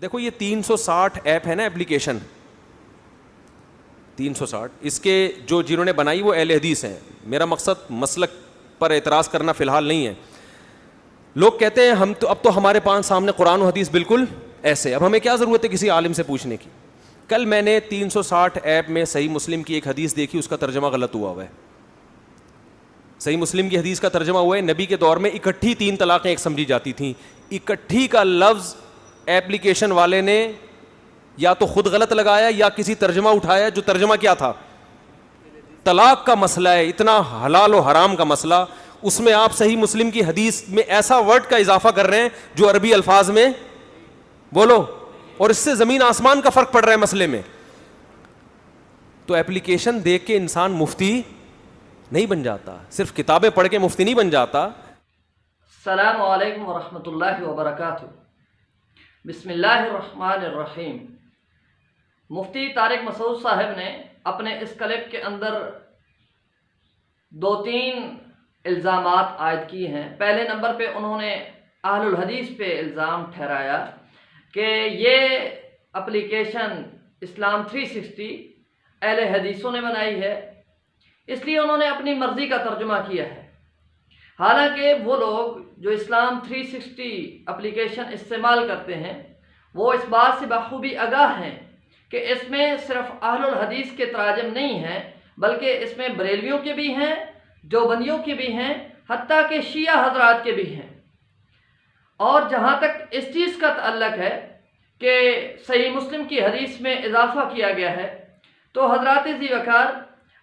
دیکھو یہ 360 ایپ ہے نا اپلیکیشن 360, اس کے جو جنہوں نے بنائی وہ اہل حدیث ہیں. میرا مقصد مسلک پر اعتراض کرنا فی الحال نہیں ہے. لوگ کہتے ہیں ہم تو اب تو ہمارے پاس سامنے قرآن و حدیث بالکل ایسے, اب ہمیں کیا ضرورت ہے کسی عالم سے پوچھنے کی. کل میں نے 360 ایپ میں صحیح مسلم کی ایک حدیث دیکھی, اس کا ترجمہ غلط ہوا ہے. صحیح مسلم کی حدیث کا ترجمہ ہوا ہے نبی کے دور میں اکٹھی 3 طلاقیں ایک سمجھی جاتی تھیں. اکٹھی کا لفظ ایپلیکیشن والے نے یا تو خود غلط لگایا یا کسی ترجمہ اٹھایا جو ترجمہ کیا تھا طلاق کا مسئلہ ہے, اتنا حلال و حرام کا مسئلہ, اس میں آپ صحیح مسلم کی حدیث میں ایسا ورڈ کا اضافہ کر رہے ہیں جو عربی الفاظ میں بولو, اور اس سے زمین آسمان کا فرق پڑ رہا ہے مسئلے میں. تو ایپلیکیشن دیکھ کے انسان مفتی نہیں بن جاتا, صرف کتابیں پڑھ کے مفتی نہیں بن جاتا. السلام علیکم ورحمۃ اللہ وبرکاتہ. بسم اللہ الرحمن الرحیم. مفتی طارق مسعود صاحب نے اپنے اس کلپ کے اندر 2-3 الزامات عائد کی ہیں. پہلے نمبر پہ انہوں نے اہل الحدیث پہ الزام ٹھہرایا کہ یہ اپلیکیشن اسلام 360 اہل حدیثوں نے بنائی ہے, اس لیے انہوں نے اپنی مرضی کا ترجمہ کیا ہے. حالانکہ وہ لوگ جو اسلام 360 اپلیکیشن استعمال کرتے ہیں وہ اس بات سے بخوبی آگاہ ہیں کہ اس میں صرف اہل الحدیث کے تراجم نہیں ہیں, بلکہ اس میں بریلویوں کے بھی ہیں, دیوبندیوں کے بھی ہیں, حتیٰ کہ شیعہ حضرات کے بھی ہیں. اور جہاں تک اس چیز کا تعلق ہے کہ صحیح مسلم کی حدیث میں اضافہ کیا گیا ہے, تو حضرات ذی وقار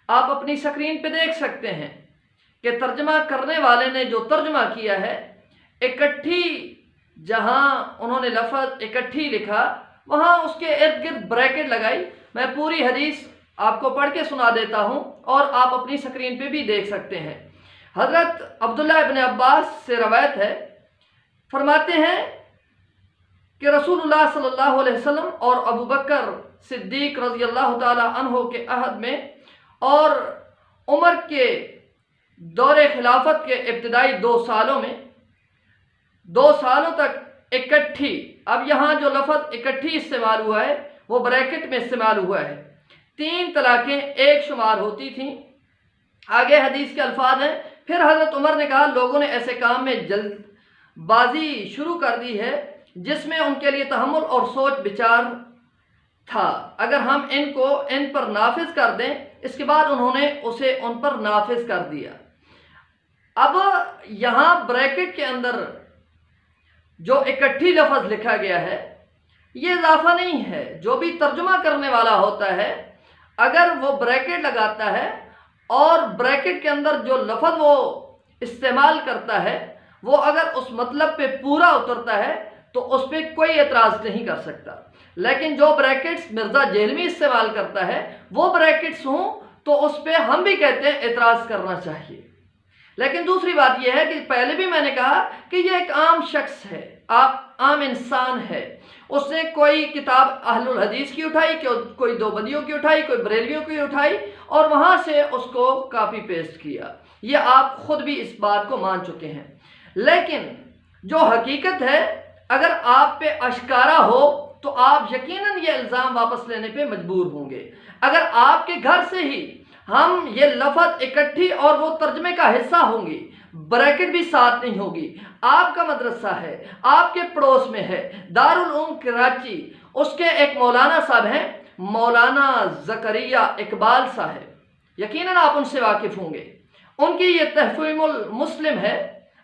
آپ اپنی سکرین پہ دیکھ سکتے ہیں کہ ترجمہ کرنے والے نے جو ترجمہ کیا ہے, اکٹھی جہاں انہوں نے لفظ اکٹھی لکھا وہاں اس کے ارد گرد بریکٹ لگائی. میں پوری حدیث آپ کو پڑھ کے سنا دیتا ہوں اور آپ اپنی سکرین پہ بھی دیکھ سکتے ہیں. حضرت عبداللہ ابن عباس سے روایت ہے, فرماتے ہیں کہ رسول اللہ صلی اللہ علیہ وسلم اور ابو بکر صدیق رضی اللہ تعالی عنہ کے عہد میں اور عمر کے دور خلافت کے ابتدائی 2 سالوں میں 2 سالوں تک اکٹھی, اب یہاں جو لفظ اکٹھی استعمال ہوا ہے وہ بریکٹ میں استعمال ہوا ہے, 3 طلاقیں ایک شمار ہوتی تھیں. آگے حدیث کے الفاظ ہیں, پھر حضرت عمر نے کہا لوگوں نے ایسے کام میں جلد بازی شروع کر دی ہے جس میں ان کے لیے تحمل اور سوچ بچار تھا, اگر ہم ان پر نافذ کر دیں. اس کے بعد انہوں نے اسے ان پر نافذ کر دیا. اب یہاں بریکٹ کے اندر جو اکٹھی لفظ لکھا گیا ہے یہ اضافہ نہیں ہے. جو بھی ترجمہ کرنے والا ہوتا ہے اگر وہ بریکٹ لگاتا ہے اور بریکٹ کے اندر جو لفظ وہ استعمال کرتا ہے وہ اگر اس مطلب پہ پورا اترتا ہے تو اس پہ کوئی اعتراض نہیں کر سکتا. لیکن جو بریکٹس مرزا جہلمی استعمال کرتا ہے وہ بریکٹس ہوں تو اس پہ ہم بھی کہتے ہیں اعتراض کرنا چاہیے. لیکن دوسری بات یہ ہے کہ پہلے بھی میں نے کہا کہ یہ ایک عام شخص ہے, عام انسان ہے, اس نے کوئی کتاب اہل الحدیث کی اٹھائی, کوئی دیوبندیوں کی اٹھائی, کوئی بریلویوں کی اٹھائی اور وہاں سے اس کو کاپی پیسٹ کیا. یہ آپ خود بھی اس بات کو مان چکے ہیں. لیکن جو حقیقت ہے اگر آپ پہ اشکارا ہو تو آپ یقیناً یہ الزام واپس لینے پہ مجبور ہوں گے. اگر آپ کے گھر سے ہی ہم یہ لفظ اکٹھی اور وہ ترجمے کا حصہ ہوں گی, بریکٹ بھی ساتھ نہیں ہوگی, آپ کا مدرسہ ہے, آپ کے پڑوس میں ہے دارالعلوم کراچی, اس کے ایک مولانا صاحب ہیں مولانا زکریا اقبال صاحب, یقیناً آپ ان سے واقف ہوں گے. ان کی یہ تحفظ المسلم ہے,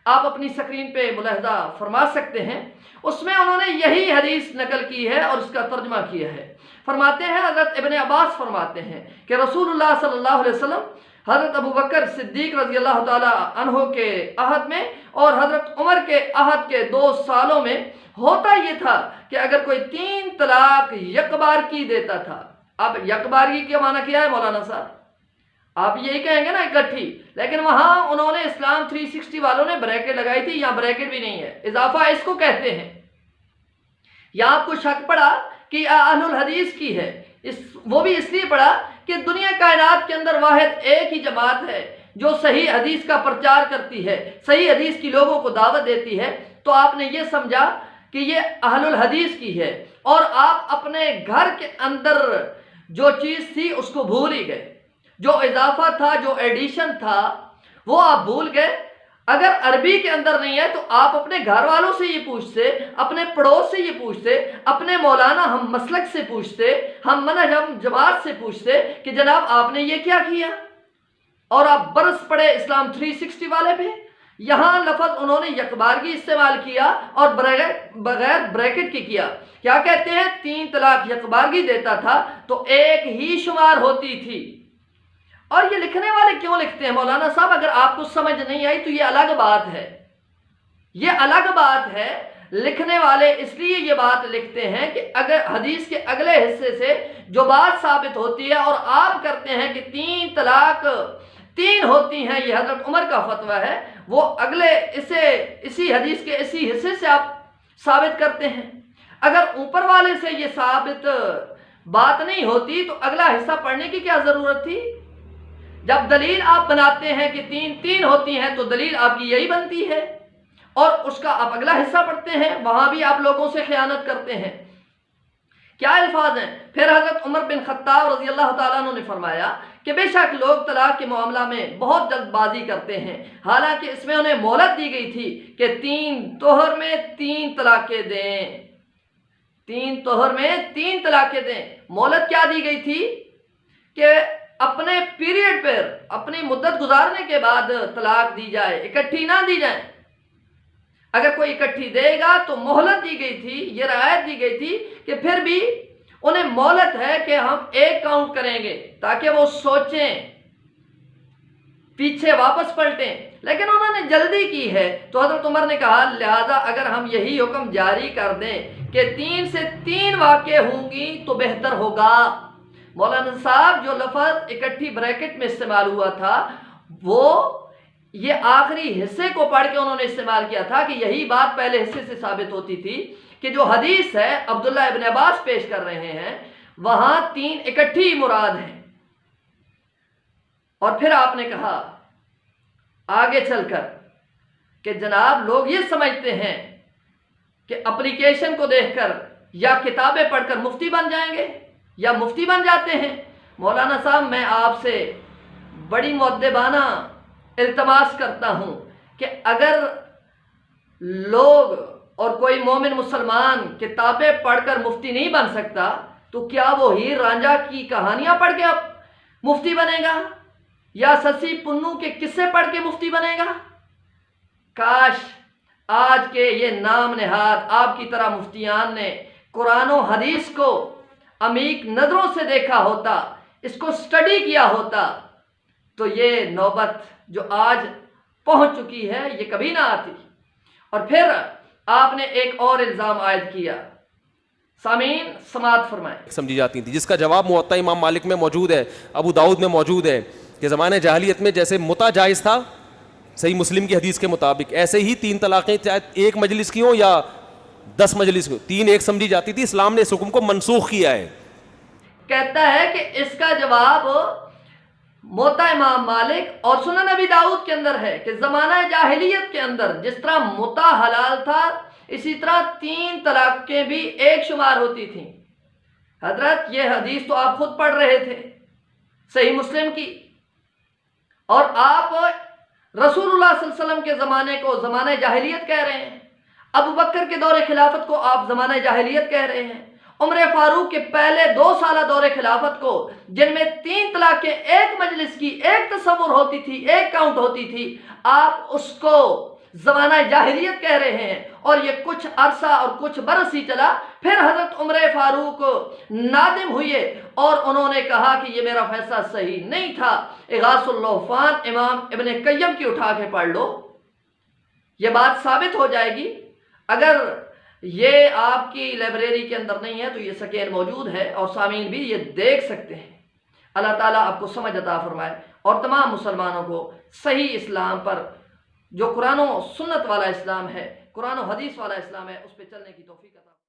آپ اپنی سکرین پہ ملاحظہ فرما سکتے ہیں. اس میں انہوں نے یہی حدیث نقل کی ہے اور اس کا ترجمہ کیا ہے. فرماتے ہیں حضرت ابن عباس فرماتے ہیں کہ رسول اللہ صلی اللہ علیہ وسلم حضرت ابو بکر صدیق رضی اللہ تعالی عنہ کے عہد میں اور حضرت عمر کے عہد کے 2 سالوں میں ہوتا یہ تھا کہ اگر کوئی 3 طلاق یکبار کی دیتا تھا. اب یکبارگی کا معنی کیا ہے مولانا صاحب؟ آپ یہی کہیں گے نا اکٹھی, لیکن وہاں انہوں نے اسلام 360 والوں نے بریکٹ لگائی تھی, یہاں بریکٹ بھی نہیں ہے, اضافہ اس کو کہتے ہیں. یہاں آپ کو شک پڑا کہ اہل الحدیث کی ہے, وہ بھی اس لیے پڑا کہ دنیا کائنات کے اندر واحد ایک ہی جماعت ہے جو صحیح حدیث کا پرچار کرتی ہے, صحیح حدیث کی لوگوں کو دعوت دیتی ہے. تو آپ نے یہ سمجھا کہ یہ اہل الحدیث کی ہے، اور آپ اپنے گھر کے اندر جو چیز تھی اس کو بھول ہی گئے، جو اضافہ تھا، جو ایڈیشن تھا، وہ آپ بھول گئے۔ اگر عربی کے اندر نہیں ہے تو آپ اپنے گھر والوں سے یہ پوچھتے، اپنے پڑوس سے یہ پوچھتے، اپنے مولانا ہم مسلک سے پوچھتے، ہم منہج ہم جماعت سے پوچھتے کہ جناب آپ نے یہ کیا کیا، اور آپ برس پڑے اسلام 360 والے پہ۔ یہاں لفظ انہوں نے یکبارگی استعمال کیا اور بغیر بریکٹ کے کیا۔ کیا کہتے ہیں؟ 3 طلاق یکبارگی دیتا تھا تو 1 ہی شمار ہوتی تھی۔ اور یہ لکھنے والے کیوں لکھتے ہیں مولانا صاحب؟ اگر آپ کو سمجھ نہیں آئی تو یہ الگ بات ہے، یہ الگ بات ہے۔ لکھنے والے اس لیے یہ بات لکھتے ہیں کہ اگر حدیث کے اگلے حصے سے جو بات ثابت ہوتی ہے اور آپ کرتے ہیں کہ 3 طلاق 3 ہوتی ہیں، یہ حضرت عمر کا فتویٰ ہے، وہ اگلے اسی حدیث کے اسی حصے سے آپ ثابت کرتے ہیں۔ اگر اوپر والے سے یہ ثابت بات نہیں ہوتی تو اگلا حصہ پڑھنے کی کیا ضرورت تھی؟ جب دلیل آپ بناتے ہیں کہ 3 ہوتی ہیں تو دلیل آپ کی یہی بنتی ہے، اور اس کا آپ اگلا حصہ پڑھتے ہیں، وہاں بھی آپ لوگوں سے خیانت کرتے ہیں۔ کیا الفاظ ہیں؟ پھر حضرت عمر بن خطاب رضی اللہ تعالیٰ عنہ نے فرمایا کہ بے شک لوگ طلاق کے معاملہ میں بہت جلد بازی کرتے ہیں، حالانکہ اس میں انہیں مہلت دی گئی تھی کہ 3 طہر میں 3 طلاقیں دیں، 3 طہر میں 3 طلاقیں دیں۔ مہلت کیا دی گئی تھی؟ کہ اپنے پیریڈ پر، اپنی مدت گزارنے کے بعد طلاق دی جائے، اکٹھی نہ دی جائے۔ اگر کوئی اکٹھی دے گا تو مہلت دی گئی تھی، یہ رعایت دی گئی تھی کہ پھر بھی انہیں مہلت ہے کہ ہم 1 کاؤنٹ کریں گے تاکہ وہ سوچیں، پیچھے واپس پلٹیں، لیکن انہوں نے جلدی کی ہے۔ تو حضرت عمر نے کہا لہذا اگر ہم یہی حکم جاری کر دیں کہ 3 سے 3 واقع ہوں گی تو بہتر ہوگا۔ مولانا صاحب جو لفظ اکٹھی بریکٹ میں استعمال ہوا تھا وہ یہ آخری حصے کو پڑھ کے انہوں نے استعمال کیا تھا کہ یہی بات پہلے حصے سے ثابت ہوتی تھی کہ جو حدیث ہے عبداللہ ابن عباس پیش کر رہے ہیں وہاں 3 اکٹھی مراد ہیں۔ اور پھر آپ نے کہا آگے چل کر کہ جناب لوگ یہ سمجھتے ہیں کہ اپلیکیشن کو دیکھ کر یا کتابیں پڑھ کر مفتی بن جائیں گے یا مفتی بن جاتے ہیں۔ مولانا صاحب میں آپ سے بڑی مؤدبانہ التماس کرتا ہوں کہ اگر لوگ اور کوئی مومن مسلمان کتابیں پڑھ کر مفتی نہیں بن سکتا تو کیا وہ ہیر رانجھا کی کہانیاں پڑھ کے اب مفتی بنے گا یا سسی پنو کے قصے پڑھ کے مفتی بنے گا؟ کاش آج کے یہ نام نہاد آپ کی طرح مفتیان نے قرآن و حدیث کو عمیق نظروں سے دیکھا ہوتا، اس کو سٹڈی کیا ہوتا تو یہ نوبت جو آج پہنچ چکی ہے یہ کبھی نہ آتی۔ اور پھر آپ نے ایک اور الزام عائد کیا، سامعین سماعت فرمائیں، سمجھی جاتی تھی، جس کا جواب موطا امام مالک میں موجود ہے، ابو داؤد میں موجود ہے کہ زمانے جاہلیت میں جیسے متع جائز تھا صحیح مسلم کی حدیث کے مطابق، ایسے ہی 3 طلاقیں چاہے 1 مجلس کی ہوں یا 10 مجلس کی ہوں 3 ایک سمجھی جاتی تھی۔ اسلام نے اس حکم کو منسوخ کیا ہے۔ کہتا ہے کہ اس کا جواب موطا امام مالک اور سنن نبی داؤد کے اندر ہے کہ زمانہ جاہلیت کے اندر جس طرح متع حلال تھا اسی طرح 3 طلاقیں بھی 1 شمار ہوتی تھیں۔ حضرت یہ حدیث تو آپ خود پڑھ رہے تھے صحیح مسلم کی، اور آپ رسول اللہ صلی اللہ علیہ وسلم کے زمانے کو زمانہ جاہلیت کہہ رہے ہیں، ابو بکر کے دور خلافت کو آپ زمانہ جاہلیت کہہ رہے ہیں، عمر فاروق کے پہلے 2 سالہ دور خلافت کو جن میں 3 طلاقیں 1 مجلس کی 1 تصور ہوتی تھی 1 کاؤنٹ ہوتی تھی، آپ اس کو زمانہ جاہلیت کہہ رہے ہیں۔ اور یہ کچھ عرصہ اور کچھ برس ہی چلا، پھر حضرت عمر فاروق نادم ہوئے اور انہوں نے کہا کہ یہ میرا فیصلہ صحیح نہیں تھا۔ اغاث اللحفان امام ابن قیم کی اٹھا کے پڑھ لو، یہ بات ثابت ہو جائے گی۔ اگر یہ آپ کی لائبریری کے اندر نہیں ہے تو یہ سکین موجود ہے اور سامعین بھی یہ دیکھ سکتے ہیں۔ اللہ تعالیٰ آپ کو سمجھ عطا فرمائے اور تمام مسلمانوں کو صحیح اسلام پر جو قرآن و سنت والا اسلام ہے، قرآن و حدیث والا اسلام ہے، اس پہ چلنے کی توفیق عطا فرمائے۔